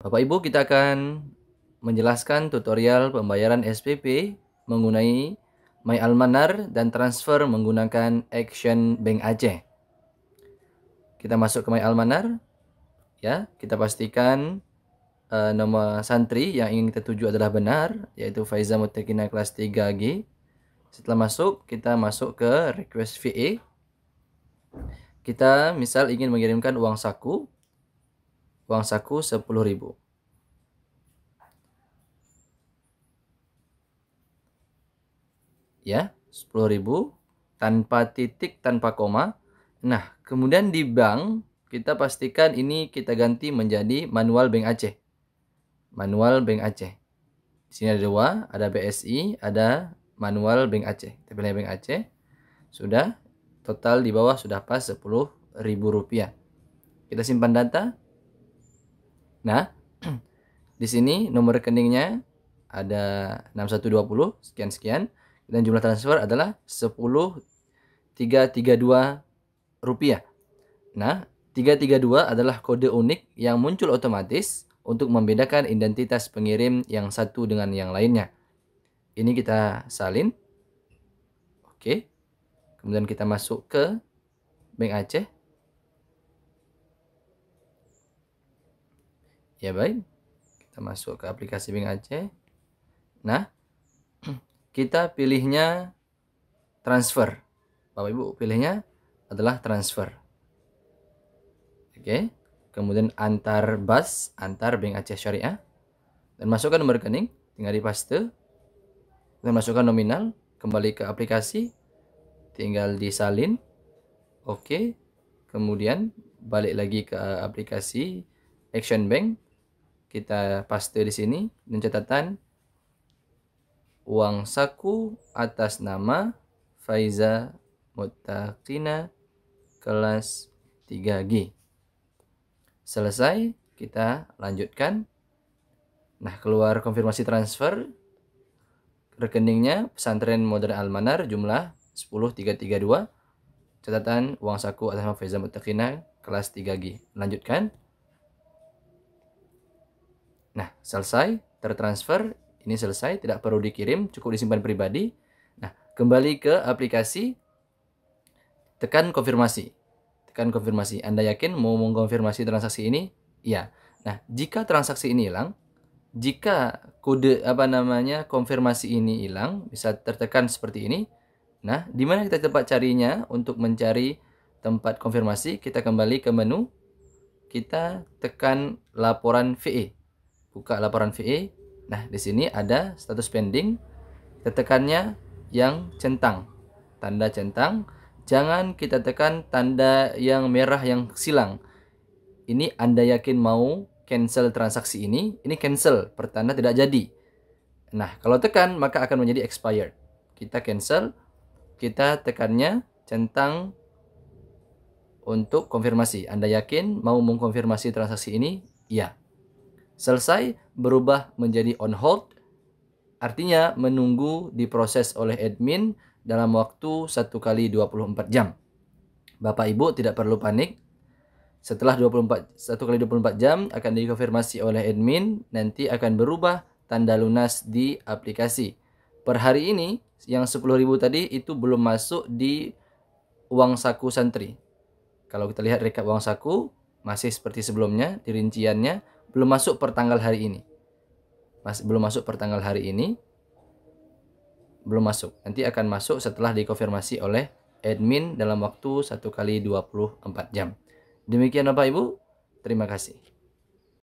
Bapak Ibu, kita akan menjelaskan tutorial pembayaran SPP menggunakan My Almanar dan transfer menggunakan Action Bank Aceh. Kita masuk ke My Almanar, ya. Kita pastikan nama santri yang ingin kita tuju adalah benar, yaitu Faiza Muttaqina kelas 3G. Setelah masuk, kita masuk ke request VA. Kita misal ingin mengirimkan uang saku 10.000. Ya, 10.000 tanpa titik, tanpa koma. Nah, kemudian di bank kita pastikan ini kita ganti menjadi manual Bank Aceh. Manual Bank Aceh. Di sini ada dua, ada BSI, ada manual Bank Aceh. Kita pilih Bank Aceh. Sudah, total di bawah sudah pas Rp10.000. Kita simpan data. Nah, di sini nomor rekeningnya ada 6120 sekian-sekian. Dan jumlah transfer adalah 10.332 rupiah. Nah, 332 adalah kode unik yang muncul otomatis untuk membedakan identitas pengirim yang satu dengan yang lainnya. Ini kita salin. Oke. Kemudian kita masuk ke Bank Aceh. Ya baik. Kita masuk ke aplikasi Bank Aceh. Nah, kita pilihnya transfer. Bapak Ibu pilihnya adalah transfer. Oke. Kemudian antar BAS, antar Bank Aceh Syariah. Dan masukkan nomor rekening, tinggal dipaste. Dan masukkan nominal, kembali ke aplikasi, tinggal disalin. Oke. Kemudian balik lagi ke aplikasi Action Bank. Kita paste di sini dan catatan uang saku atas nama Faiza Muttaqina kelas 3G. Selesai, kita lanjutkan. Nah, keluar konfirmasi transfer. Rekeningnya Pesantren Modern Almanar jumlah 10.332. Catatan uang saku atas nama Faiza Muttaqina kelas 3G. Lanjutkan. Nah, selesai, tertransfer. Ini selesai, tidak perlu dikirim, cukup disimpan pribadi. Nah, kembali ke aplikasi, tekan konfirmasi. Tekan konfirmasi. Anda yakin mau mengkonfirmasi transaksi ini? Iya. Nah, jika transaksi ini hilang, jika kode konfirmasi ini hilang, bisa tertekan seperti ini. Nah, di mana kita tempat carinya untuk mencari tempat konfirmasi? Kita kembali ke menu. Kita tekan laporan VE. Buka laporan VE. Nah, di sini ada status pending. Kita tekannya yang centang. Tanda centang. Jangan kita tekan tanda yang merah yang silang. Ini Anda yakin mau cancel transaksi ini cancel. Pertanda tidak jadi. Nah, kalau tekan maka akan menjadi expired. Kita cancel. Kita tekannya centang untuk konfirmasi. Anda yakin mau mengkonfirmasi transaksi ini? Iya. Selesai, berubah menjadi on hold, artinya menunggu diproses oleh admin dalam waktu 1 kali 24 jam. Bapak Ibu tidak perlu panik. Setelah 1 kali 24 jam akan dikonfirmasi oleh admin, nanti akan berubah tanda lunas di aplikasi. Per hari ini, yang 10.000 tadi itu belum masuk di uang saku santri. Kalau kita lihat rekap uang saku, masih seperti sebelumnya, di rinciannya, belum masuk per tanggal hari ini. Belum masuk per tanggal hari ini. Belum masuk. Nanti akan masuk setelah dikonfirmasi oleh admin dalam waktu 1 kali 24 jam. Demikian Bapak Ibu. Terima kasih.